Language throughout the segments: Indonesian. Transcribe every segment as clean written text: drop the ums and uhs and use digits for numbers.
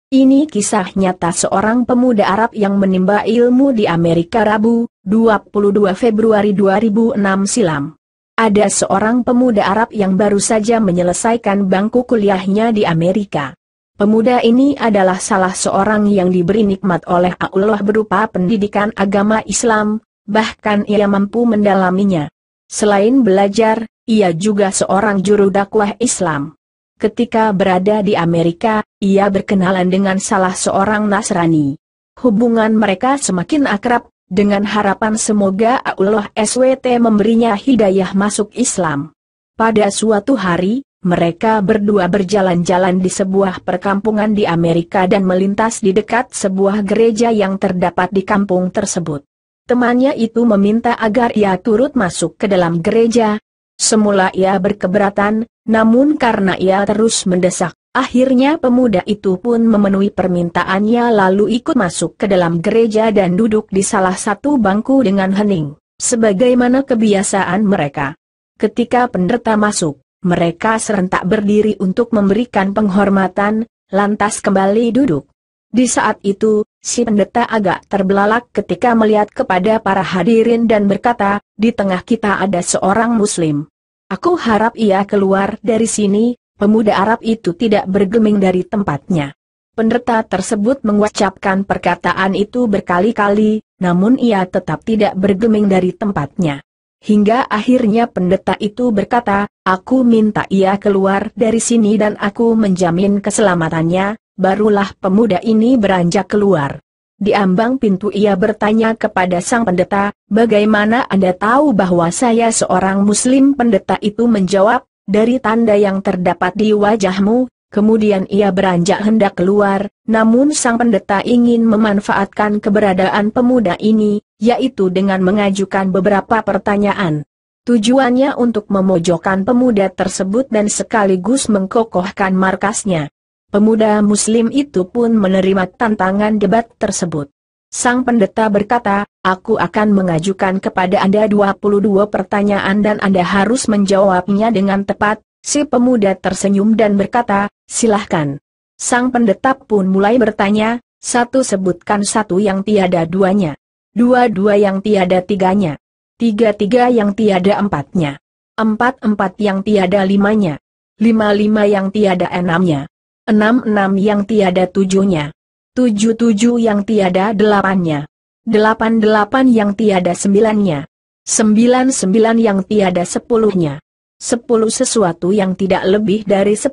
Ini kisah nyata seorang pemuda Arab yang menimba ilmu di Amerika Rabu, 22 Februari 2006 silam. Ada seorang pemuda Arab yang baru saja menyelesaikan bangku kuliahnya di Amerika. Pemuda ini adalah salah seorang yang diberi nikmat oleh Allah berupa pendidikan agama Islam, bahkan ia mampu mendalaminya. Selain belajar, ia juga seorang juru dakwah Islam. Ketika berada di Amerika, ia berkenalan dengan salah seorang Nasrani. Hubungan mereka semakin akrab, dengan harapan semoga Allah SWT memberinya hidayah masuk Islam. Pada suatu hari, mereka berdua berjalan-jalan di sebuah perkampungan di Amerika dan melintas di dekat sebuah gereja yang terdapat di kampung tersebut. Temannya itu meminta agar ia turut masuk ke dalam gereja. Semula ia berkeberatan, namun karena ia terus mendesak, akhirnya pemuda itu pun memenuhi permintaannya lalu ikut masuk ke dalam gereja dan duduk di salah satu bangku dengan hening, sebagaimana kebiasaan mereka. Ketika pendeta masuk, mereka serentak berdiri untuk memberikan penghormatan, lantas kembali duduk. Di saat itu, si pendeta agak terbelalak ketika melihat kepada para hadirin dan berkata, "Di tengah kita ada seorang Muslim. Aku harap ia keluar dari sini." Pemuda Arab itu tidak bergeming dari tempatnya. Pendeta tersebut mengucapkan perkataan itu berkali-kali, namun ia tetap tidak bergeming dari tempatnya. Hingga akhirnya pendeta itu berkata, "Aku minta ia keluar dari sini dan aku menjamin keselamatannya." Barulah pemuda ini beranjak keluar. Di ambang pintu ia bertanya kepada sang pendeta, "Bagaimana Anda tahu bahwa saya seorang Muslim?" Pendeta itu menjawab, "Dari tanda yang terdapat di wajahmu." Kemudian ia beranjak hendak keluar, namun sang pendeta ingin memanfaatkan keberadaan pemuda ini, yaitu dengan mengajukan beberapa pertanyaan. Tujuannya untuk memojokkan pemuda tersebut dan sekaligus mengkokohkan markasnya. Pemuda Muslim itu pun menerima tantangan debat tersebut. Sang pendeta berkata, "Aku akan mengajukan kepada Anda 22 pertanyaan dan Anda harus menjawabnya dengan tepat." Si pemuda tersenyum dan berkata, "Silahkan." Sang pendeta pun mulai bertanya, "Satu sebutkan satu yang tiada duanya. Dua yang tiada tiganya. Tiga yang tiada empatnya. Empat yang tiada limanya. Lima yang tiada enamnya. Enam yang tiada tujuhnya. Tujuh yang tiada delapannya. Delapan yang tiada sembilannya. Sembilan yang tiada sepuluhnya. 10 sesuatu yang tidak lebih dari 10.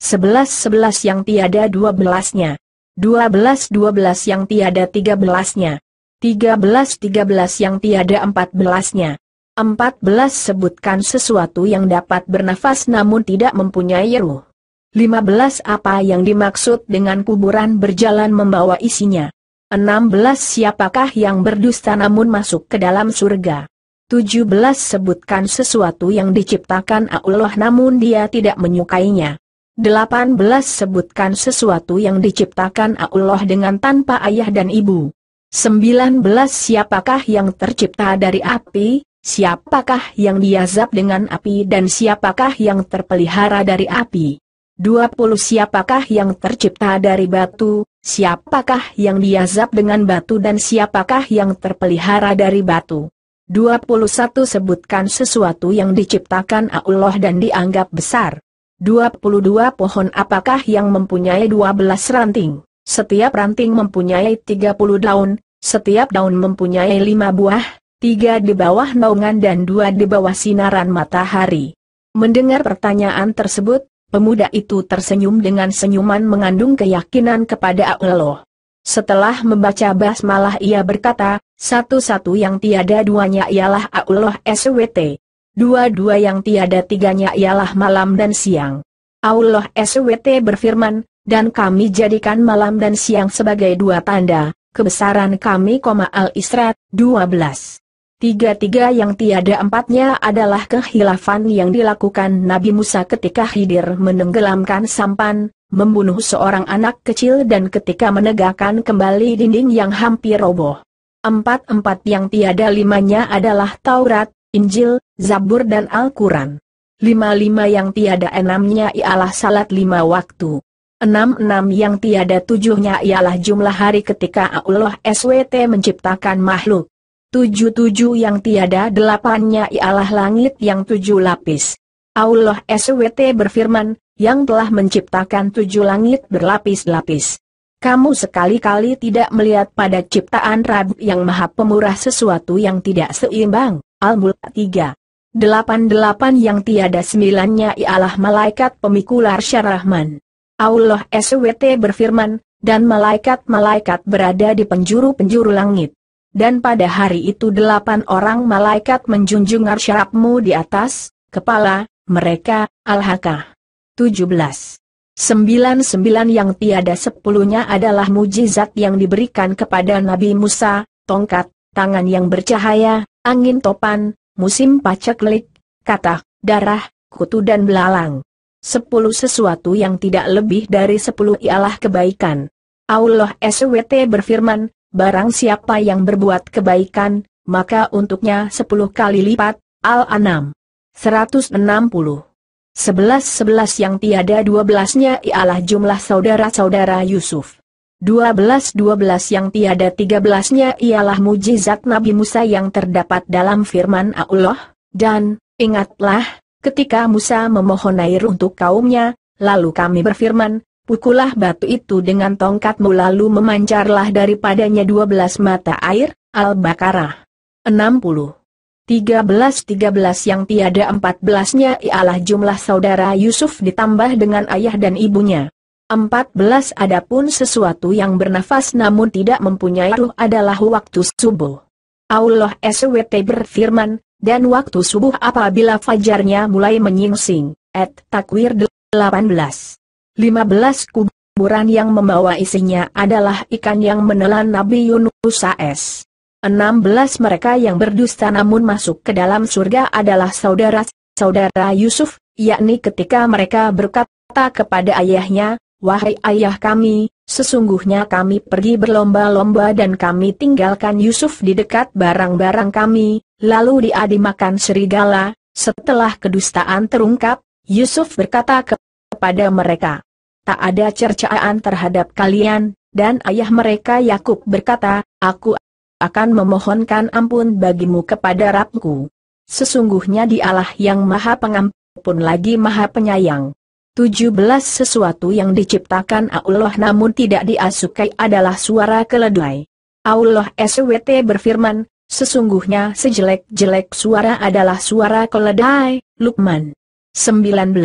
11 yang tiada 12-nya. 12 yang tiada 13-nya. 13 yang tiada 14-nya. 14 sebutkan sesuatu yang dapat bernafas namun tidak mempunyai ruh. 15 apa yang dimaksud dengan kuburan berjalan membawa isinya. 16 siapakah yang berdusta namun masuk ke dalam surga. 17 sebutkan sesuatu yang diciptakan Allah namun dia tidak menyukainya. 18 sebutkan sesuatu yang diciptakan Allah dengan tanpa ayah dan ibu. 19 siapakah yang tercipta dari api, siapakah yang diazab dengan api dan siapakah yang terpelihara dari api. 20 siapakah yang tercipta dari batu, siapakah yang diazab dengan batu dan siapakah yang terpelihara dari batu. 21 sebutkan sesuatu yang diciptakan Allah dan dianggap besar. 22 pohon apakah yang mempunyai 12 ranting, setiap ranting mempunyai 30 daun, setiap daun mempunyai 5 buah, 3 di bawah naungan dan 2 di bawah sinaran matahari. Mendengar pertanyaan tersebut, pemuda itu tersenyum dengan senyuman mengandung keyakinan kepada Allah. Setelah membaca basmalah ia berkata, "Satu yang tiada duanya ialah Allah SWT. Dua yang tiada tiganya ialah malam dan siang. Allah SWT berfirman, dan kami jadikan malam dan siang sebagai 2 tanda, kebesaran kami, Al-Isra 12. Tiga yang tiada empatnya adalah kehilafan yang dilakukan Nabi Musa ketika Khidir menenggelamkan sampan, membunuh seorang anak kecil dan ketika menegakkan kembali dinding yang hampir roboh. 4 yang tiada limanya adalah Taurat, Injil, Zabur dan Al-Quran. 5 yang tiada enamnya ialah salat 5 waktu. 66 yang tiada tujuhnya ialah jumlah hari ketika Allah SWT menciptakan makhluk. 77 yang tiada delapannya ialah langit yang 7 lapis. Allah SWT berfirman, yang telah menciptakan 7 langit berlapis-lapis. Kamu sekali-kali tidak melihat pada ciptaan Rabb yang Maha Pemurah sesuatu yang tidak seimbang. Al-Mulk 3. 88 yang tiada sembilannya ialah malaikat pemikul arsy Rahman. Allah SWT berfirman, dan malaikat-malaikat berada di penjuru-penjuru langit. Dan pada hari itu 8 orang malaikat menjunjung arsy Rabbmu di atas kepala mereka. Al-Haqqah 17. 99 yang tiada sepuluhnya adalah mujizat yang diberikan kepada Nabi Musa, tongkat, tangan yang bercahaya, angin topan, musim paceklik, katak, darah, kutu dan belalang. 10 sesuatu yang tidak lebih dari 10 ialah kebaikan. Allah SWT berfirman, barang siapa yang berbuat kebaikan, maka untuknya 10 kali lipat. Al-An'am 160. 11 yang tiada 12-nya ialah jumlah saudara-saudara Yusuf. 12 yang tiada 13-nya ialah mujizat Nabi Musa yang terdapat dalam firman Allah, dan, ingatlah, ketika Musa memohon air untuk kaumnya, lalu kami berfirman, pukullah batu itu dengan tongkatmu lalu memancarlah daripadanya 12 mata air. Al-Baqarah 60. 13 yang tiada 14-nya ialah jumlah saudara Yusuf ditambah dengan ayah dan ibunya. 14 adapun sesuatu yang bernafas namun tidak mempunyai ruh adalah waktu subuh. Allah SWT berfirman, dan waktu subuh apabila fajarnya mulai menyingsing. At-Takwir 18. 15 kuburan yang membawa isinya adalah ikan yang menelan Nabi Yunus AS. 16 mereka yang berdusta namun masuk ke dalam surga adalah saudara-saudara Yusuf, yakni ketika mereka berkata kepada ayahnya, wahai ayah kami, sesungguhnya kami pergi berlomba-lomba dan kami tinggalkan Yusuf di dekat barang-barang kami, lalu dia dimakan serigala. Setelah kedustaan terungkap, Yusuf berkata kepada mereka, tak ada cercaan terhadap kalian, dan ayah mereka Yakub berkata, aku akan memohonkan ampun bagimu kepada Rabbku. Sesungguhnya dialah yang maha pengampun lagi maha penyayang. 17 sesuatu yang diciptakan Allah namun tidak diasukai adalah suara keledai. Allah SWT berfirman, sesungguhnya sejelek-jelek suara adalah suara keledai. Luqman 19.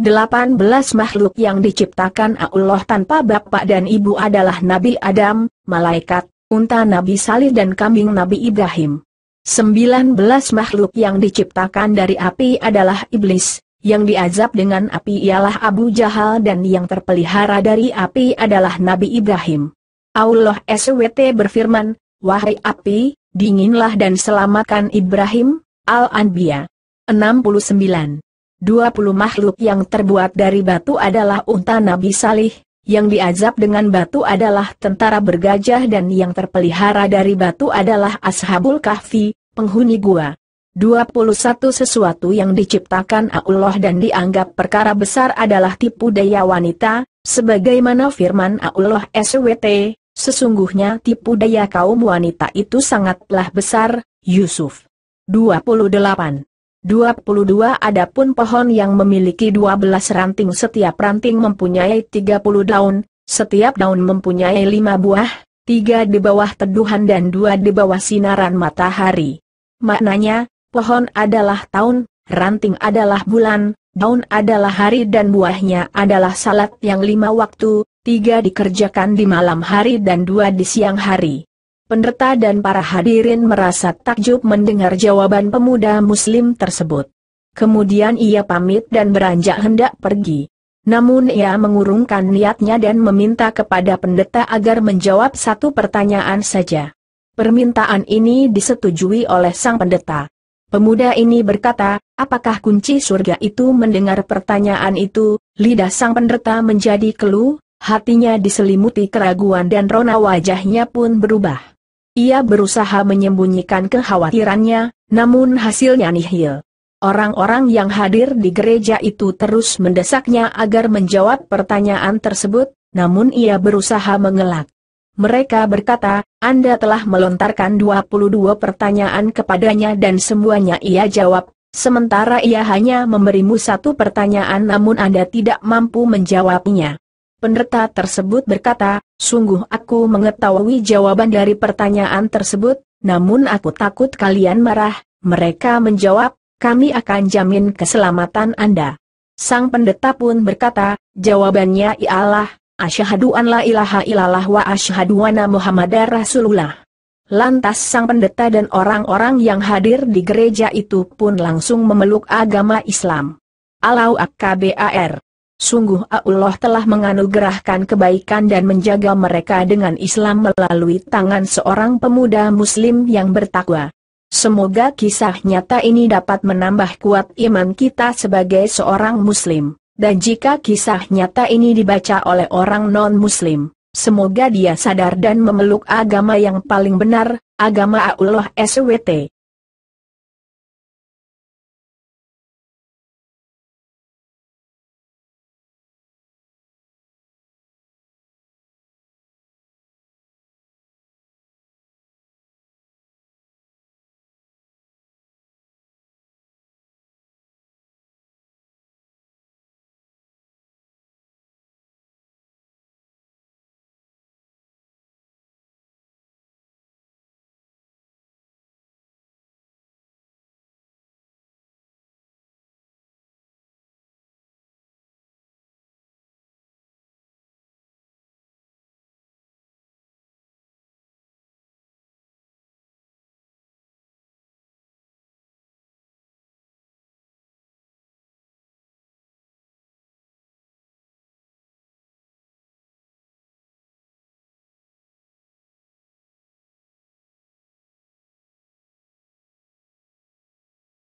18 makhluk yang diciptakan Allah tanpa bapak dan ibu adalah Nabi Adam, malaikat, unta Nabi Salih dan kambing Nabi Ibrahim. 19 makhluk yang diciptakan dari api adalah iblis, yang diazab dengan api ialah Abu Jahal dan yang terpelihara dari api adalah Nabi Ibrahim. Allah SWT berfirman, wahai api, dinginlah dan selamatkan Ibrahim. Al-Anbiya 69. 20 makhluk yang terbuat dari batu adalah unta Nabi Salih, yang diazab dengan batu adalah tentara bergajah dan yang terpelihara dari batu adalah Ashabul Kahfi, penghuni gua. 21 sesuatu yang diciptakan Allah dan dianggap perkara besar adalah tipu daya wanita, sebagaimana firman Allah SWT, sesungguhnya tipu daya kaum wanita itu sangatlah besar. Yusuf 28. 22 adapun pohon yang memiliki 12 ranting setiap ranting mempunyai 30 daun, setiap daun mempunyai 5 buah, 3 di bawah teduhan dan 2 di bawah sinaran matahari. Maknanya, pohon adalah tahun, ranting adalah bulan, daun adalah hari dan buahnya adalah salat yang 5 waktu, 3 dikerjakan di malam hari dan 2 di siang hari. Pendeta dan para hadirin merasa takjub mendengar jawaban pemuda muslim tersebut. Kemudian ia pamit dan beranjak hendak pergi. Namun ia mengurungkan niatnya dan meminta kepada pendeta agar menjawab satu pertanyaan saja. Permintaan ini disetujui oleh sang pendeta. Pemuda ini berkata, apakah kunci surga itu? Mendengar pertanyaan itu, lidah sang pendeta menjadi keluh, hatinya diselimuti keraguan dan rona wajahnya pun berubah. Ia berusaha menyembunyikan kekhawatirannya, namun hasilnya nihil. Orang-orang yang hadir di gereja itu terus mendesaknya agar menjawab pertanyaan tersebut, namun ia berusaha mengelak. Mereka berkata, Anda telah melontarkan 22 pertanyaan kepadanya dan semuanya ia jawab, sementara ia hanya memberimu satu pertanyaan namun Anda tidak mampu menjawabnya. Pendeta tersebut berkata, sungguh aku mengetahui jawaban dari pertanyaan tersebut, namun aku takut kalian marah. Mereka menjawab, kami akan jamin keselamatan Anda. Sang pendeta pun berkata, jawabannya ialah, asyhadu an la ilaha illallah wa asyhadu anna Muhammadar Rasulullah. Lantas sang pendeta dan orang-orang yang hadir di gereja itu pun langsung memeluk agama Islam. Allahu Akbar. Sungguh Allah telah menganugerahkan kebaikan dan menjaga mereka dengan Islam melalui tangan seorang pemuda muslim yang bertakwa. Semoga kisah nyata ini dapat menambah kuat iman kita sebagai seorang muslim. Dan jika kisah nyata ini dibaca oleh orang non-muslim, semoga dia sadar dan memeluk agama yang paling benar, agama Allah SWT.